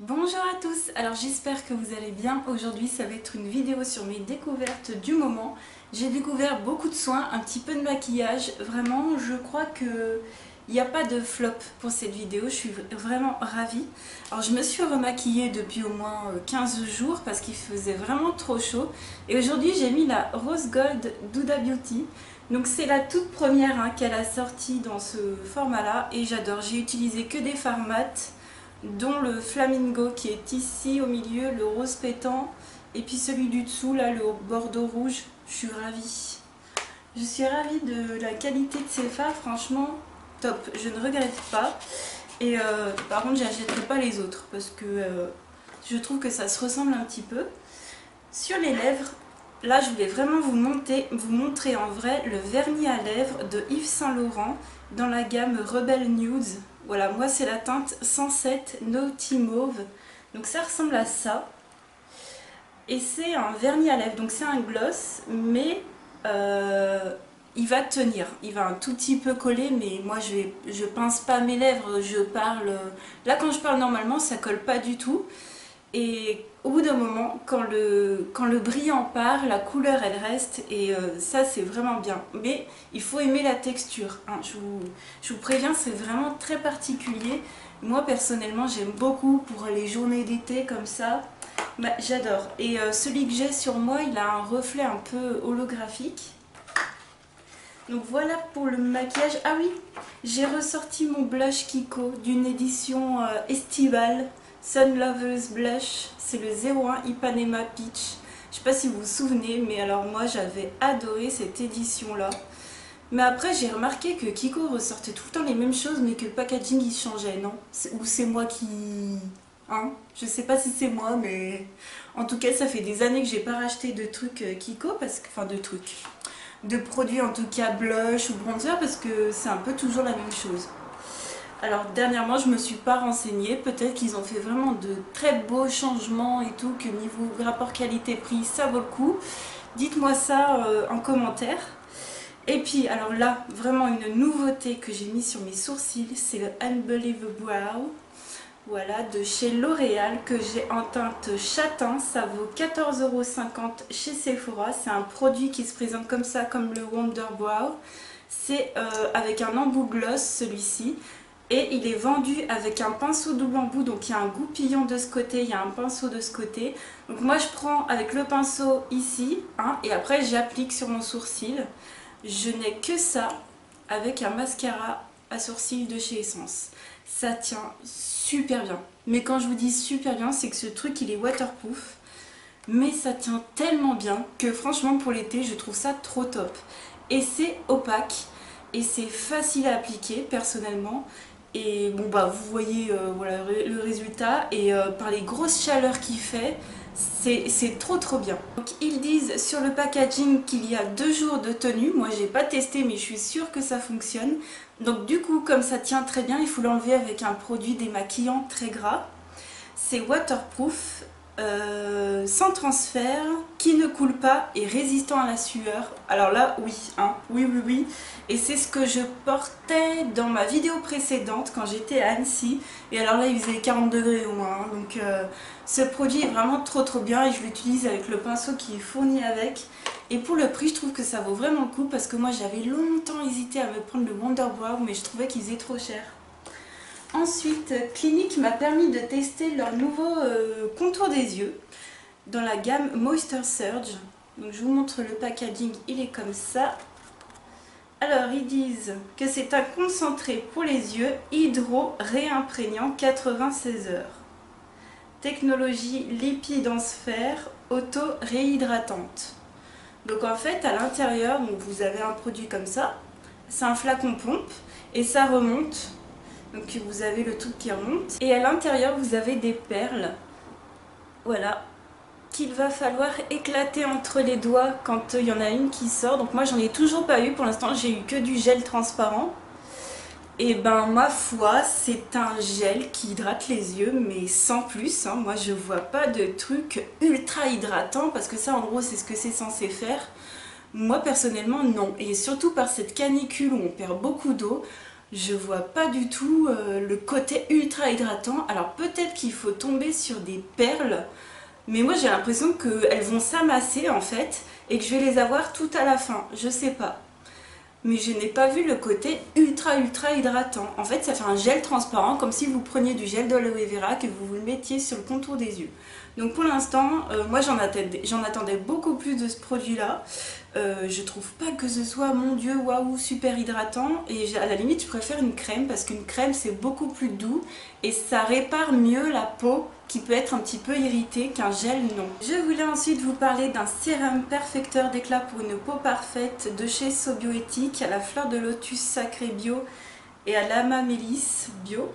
Bonjour à tous, alors j'espère que vous allez bien. Aujourd'hui ça va être une vidéo sur mes découvertes du moment. J'ai découvert beaucoup de soins, un petit peu de maquillage. Vraiment je crois que il n'y a pas de flop pour cette vidéo, je suis vraiment ravie. Alors je me suis remaquillée depuis au moins 15 jours parce qu'il faisait vraiment trop chaud. Et aujourd'hui j'ai mis la Rose Gold d'Huda Beauty. Donc c'est la toute première qu'elle a sortie dans ce format là et j'adore. J'ai utilisé que des fards mat, dont le flamingo qui est ici au milieu, le rose pétant, et puis celui du dessous là, le bordeaux rouge. Je suis ravie. Je suis ravie de la qualité de ces fards, franchement top, je ne regrette pas. Et par contre j'achèterai pas les autres parce que je trouve que ça se ressemble un petit peu. Sur les lèvres, là je voulais vraiment vous montrer en vrai le vernis à lèvres de Yves Saint Laurent dans la gamme Rebel Nudes. Voilà, moi c'est la teinte 107 Naughty Mauve. Donc ça ressemble à ça. Et c'est un vernis à lèvres, donc c'est un gloss, mais il va tenir. Il va un tout petit peu coller, mais moi je pince pas mes lèvres, je parle... Là quand je parle normalement, ça colle pas du tout. Et au bout d'un moment, quand le brillant part, la couleur elle reste et ça c'est vraiment bien. Mais il faut aimer la texture, hein. Je vous préviens, c'est vraiment très particulier. Moi personnellement j'aime beaucoup pour les journées d'été comme ça. Bah, j'adore. Et celui que j'ai sur moi, il a un reflet un peu holographique. Donc voilà pour le maquillage. Ah oui, j'ai ressorti mon blush Kiko d'une édition estivale. Sun Lovers Blush, c'est le 01 Ipanema Peach. Je sais pas si vous vous souvenez, mais alors moi j'avais adoré cette édition là. Mais après j'ai remarqué que Kiko ressortait tout le temps les mêmes choses, mais que le packaging il changeait, non? Ou c'est moi qui... Hein? Je sais pas si c'est moi, mais en tout cas ça fait des années que j'ai pas racheté de trucs Kiko, parce que... enfin de trucs... de produits en tout cas blush ou bronzer, parce que c'est un peu toujours la même chose. Alors dernièrement je me suis pas renseignée, peut-être qu'ils ont fait vraiment de très beaux changements et tout, que niveau rapport qualité-prix ça vaut le coup. Dites-moi ça en commentaire. Et puis alors là, vraiment une nouveauté que j'ai mis sur mes sourcils, c'est le Unbelievable Brow. Voilà, de chez L'Oréal, que j'ai en teinte châtain, ça vaut 14,50 € chez Sephora. C'est un produit qui se présente comme ça, comme le Wonder Brow. C'est avec un embout gloss celui-ci. Et il est vendu avec un pinceau double embout, donc il y a un goupillon de ce côté, il y a un pinceau de ce côté. Donc moi je prends avec le pinceau ici, et après j'applique sur mon sourcil. Je n'ai que ça avec un mascara à sourcils de chez Essence. Ça tient super bien. Mais quand je vous dis super bien, c'est que ce truc il est waterproof. Mais ça tient tellement bien que franchement pour l'été je trouve ça trop top. Et c'est opaque et c'est facile à appliquer personnellement. Et bon bah vous voyez voilà le résultat, et par les grosses chaleurs qu'il fait, c'est trop bien. Donc ils disent sur le packaging qu'il y a 2 jours de tenue. Moi j'ai pas testé mais je suis sûre que ça fonctionne. Donc du coup comme ça tient très bien, il faut l'enlever avec un produit démaquillant très gras. C'est waterproof, sans transfert, qui ne coule pas et résistant à la sueur. Alors là oui, oui. Et c'est ce que je portais dans ma vidéo précédente quand j'étais à Annecy. Et alors là il faisait 40 degrés au moins, donc ce produit est vraiment trop bien et je l'utilise avec le pinceau qui est fourni avec. Et pour le prix je trouve que ça vaut vraiment le coup, parce que moi j'avais longtemps hésité à me prendre le Wonder Brow mais je trouvais qu'il faisait trop cher. Ensuite, Clinique m'a permis de tester leur nouveau contour des yeux dans la gamme Moisture Surge. Donc je vous montre le packaging, il est comme ça. Alors ils disent que c'est un concentré pour les yeux hydro-réimprégnant 96 heures. Technologie lipide en sphère auto-réhydratante. Donc en fait à l'intérieur, vous avez un produit comme ça, c'est un flacon pompe et ça remonte. Donc vous avez le truc qui remonte. Et à l'intérieur vous avez des perles. Voilà. Qu'il va falloir éclater entre les doigts quand il y en a une qui sort. Donc moi j'en ai toujours pas eu pour l'instant, j'ai eu que du gel transparent. Et ben ma foi, c'est un gel qui hydrate les yeux, mais sans plus. Moi je vois pas de truc ultra hydratant, parce que ça en gros c'est ce que c'est censé faire. Moi personnellement non. Et surtout par cette canicule où on perd beaucoup d'eau, je vois pas du tout le côté ultra hydratant. Alors peut-être qu'il faut tomber sur des perles, mais moi j'ai l'impression qu'elles vont s'amasser en fait et que je vais les avoir tout à la fin, je sais pas. Mais je n'ai pas vu le côté ultra hydratant. En fait ça fait un gel transparent comme si vous preniez du gel d'aloe vera que vous le mettiez sur le contour des yeux. Donc pour l'instant, moi j'en attendais beaucoup plus de ce produit là. Je trouve pas que ce soit, mon dieu, waouh, super hydratant. Et à la limite je préfère une crème parce qu'une crème c'est beaucoup plus doux et ça répare mieux la peau qui peut être un petit peu irritée qu'un gel non. Je voulais ensuite vous parler d'un sérum perfecteur d'éclat pour une peau parfaite de chez Sobioéthique à la fleur de lotus sacré bio et à l'amamélis bio.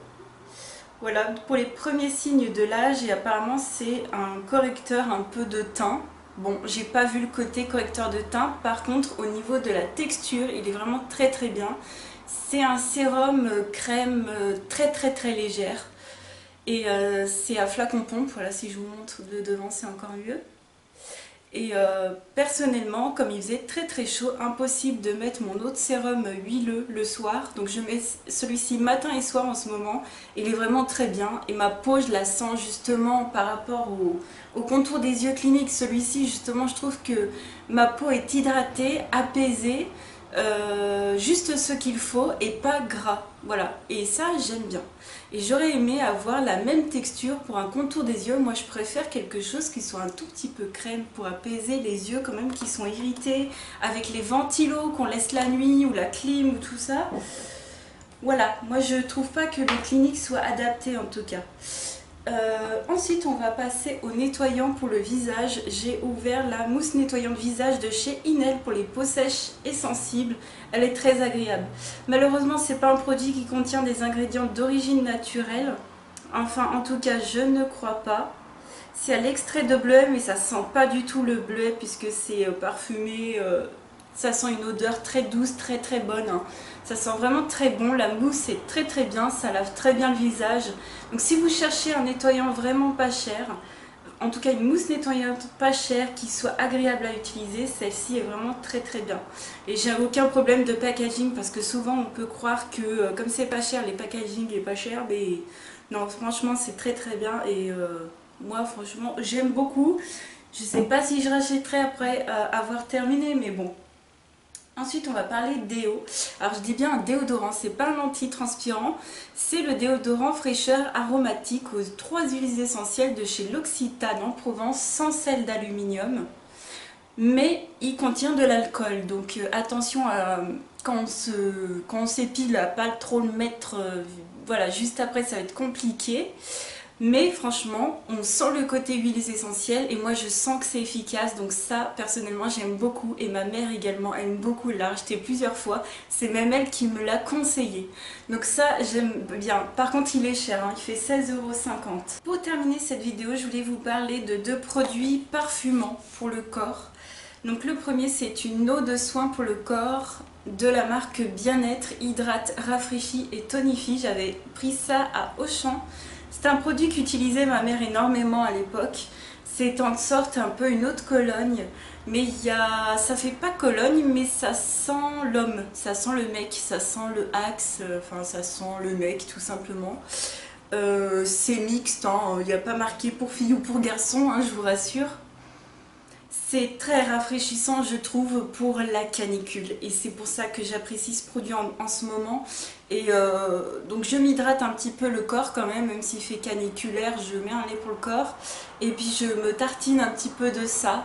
Voilà, pour les premiers signes de l'âge et apparemment c'est un correcteur un peu de teint. Bon, j'ai pas vu le côté correcteur de teint, par contre au niveau de la texture, il est vraiment très bien. C'est un sérum crème très légère et c'est à flacon pompe, voilà, si je vous montre de devant c'est encore mieux. Et personnellement, comme il faisait très chaud, impossible de mettre mon autre sérum huileux le soir. Donc je mets celui-ci matin et soir en ce moment. Il est vraiment très bien. Et ma peau, je la sens justement par rapport au contour des yeux cliniques. Celui-ci, justement, je trouve que ma peau est hydratée, apaisée. Juste ce qu'il faut et pas gras, voilà, et ça j'aime bien. Et j'aurais aimé avoir la même texture pour un contour des yeux. Moi je préfère quelque chose qui soit un tout petit peu crème pour apaiser les yeux quand même qui sont irrités avec les ventilos qu'on laisse la nuit ou la clim ou tout ça. Voilà, moi je trouve pas que les cliniques soient adaptées en tout cas. Ensuite on va passer au nettoyant pour le visage. J'ai ouvert la mousse nettoyante visage de chez Inel pour les peaux sèches et sensibles. Elle est très agréable. Malheureusement c'est pas un produit qui contient des ingrédients d'origine naturelle. Enfin en tout cas je ne crois pas. C'est à l'extrait de bleuet mais ça sent pas du tout le bleuet puisque c'est parfumé. Ça sent une odeur très douce, très bonne. Hein. Ça sent vraiment très bon. La mousse est très bien. Ça lave très bien le visage. Donc si vous cherchez un nettoyant vraiment pas cher, en tout cas une mousse nettoyante pas chère qui soit agréable à utiliser, celle-ci est vraiment très bien. Et j'ai aucun problème de packaging parce que souvent on peut croire que comme c'est pas cher, les packaging est pas cher. Mais non, franchement c'est très bien. Et moi franchement j'aime beaucoup. Je sais pas si je rachèterai après avoir terminé, mais bon. Ensuite on va parler déo. Alors je dis bien un déodorant, c'est pas un anti-transpirant, c'est le déodorant fraîcheur aromatique aux 3 huiles essentielles de chez L'Occitane en Provence sans sel d'aluminium. Mais il contient de l'alcool, donc attention à, quand on s'épile à pas trop le mettre, voilà, juste après ça va être compliqué. Mais franchement, on sent le côté huiles essentielles et moi je sens que c'est efficace. Donc ça, personnellement, j'aime beaucoup et ma mère également aime beaucoup. Elle l'a acheté plusieurs fois. C'est même elle qui me l'a conseillé. Donc ça, j'aime bien. Par contre, il est cher, hein, il fait 16,50 €. Pour terminer cette vidéo, je voulais vous parler de 2 produits parfumants pour le corps. Donc le premier, c'est une eau de soin pour le corps de la marque Bien-être, hydrate, rafraîchit et tonifie. J'avais pris ça à Auchan. C'est un produit qu'utilisait ma mère énormément à l'époque. C'est en sorte un peu une eau de Cologne, mais ça fait pas Cologne, mais ça sent l'homme, ça sent le mec, ça sent le axe, enfin ça sent le mec tout simplement. C'est mixte, hein, il n'y a pas marqué pour fille ou pour garçon, hein, je vous rassure. C'est très rafraîchissant je trouve pour la canicule et c'est pour ça que j'apprécie ce produit en ce moment. Et donc je m'hydrate un petit peu le corps quand même s'il fait caniculaire, je mets un lait pour le corps. Et puis je me tartine un petit peu de ça,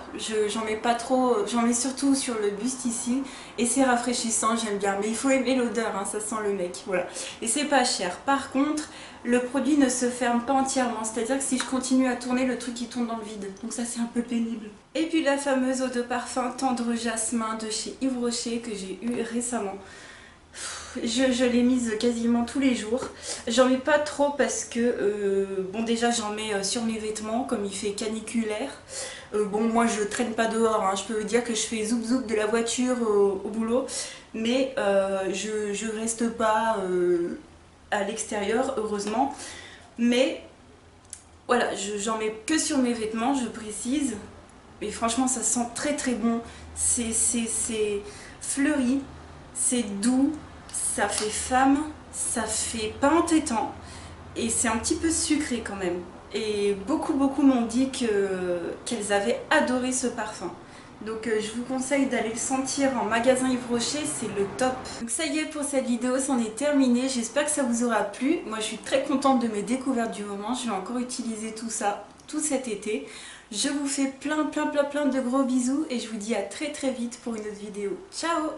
j'en mets pas trop, j'en mets surtout sur le buste ici. Et c'est rafraîchissant, j'aime bien, mais il faut aimer l'odeur, hein, ça sent le mec, voilà. Et c'est pas cher, par contre le produit ne se ferme pas entièrement, c'est-à-dire que si je continue à tourner, le truc il tourne dans le vide, donc ça c'est un peu pénible. Et puis la fameuse eau de parfum tendre jasmin de chez Yves Rocher que j'ai eu récemment. Je l'ai mise quasiment tous les jours. J'en mets pas trop parce que, bon déjà j'en mets sur mes vêtements comme il fait caniculaire. Bon moi je traîne pas dehors, hein. Je peux vous dire que je fais zouk zouk de la voiture au boulot. Mais je reste pas à l'extérieur heureusement. Mais voilà, j'en mets que sur mes vêtements, je précise. Et franchement ça sent très bon. C'est fleuri, c'est doux. Ça fait femme, Ça fait pas entêtant et c'est un petit peu sucré quand même. Et beaucoup m'ont dit qu'elles avaient adoré ce parfum. Donc je vous conseille d'aller le sentir en magasin Yves Rocher, c'est le top. Donc ça y est, pour cette vidéo, c'en est terminé. J'espère que ça vous aura plu. Moi je suis très contente de mes découvertes du moment. Je vais encore utiliser tout ça tout cet été. Je vous fais plein de gros bisous et je vous dis à très vite pour une autre vidéo. Ciao!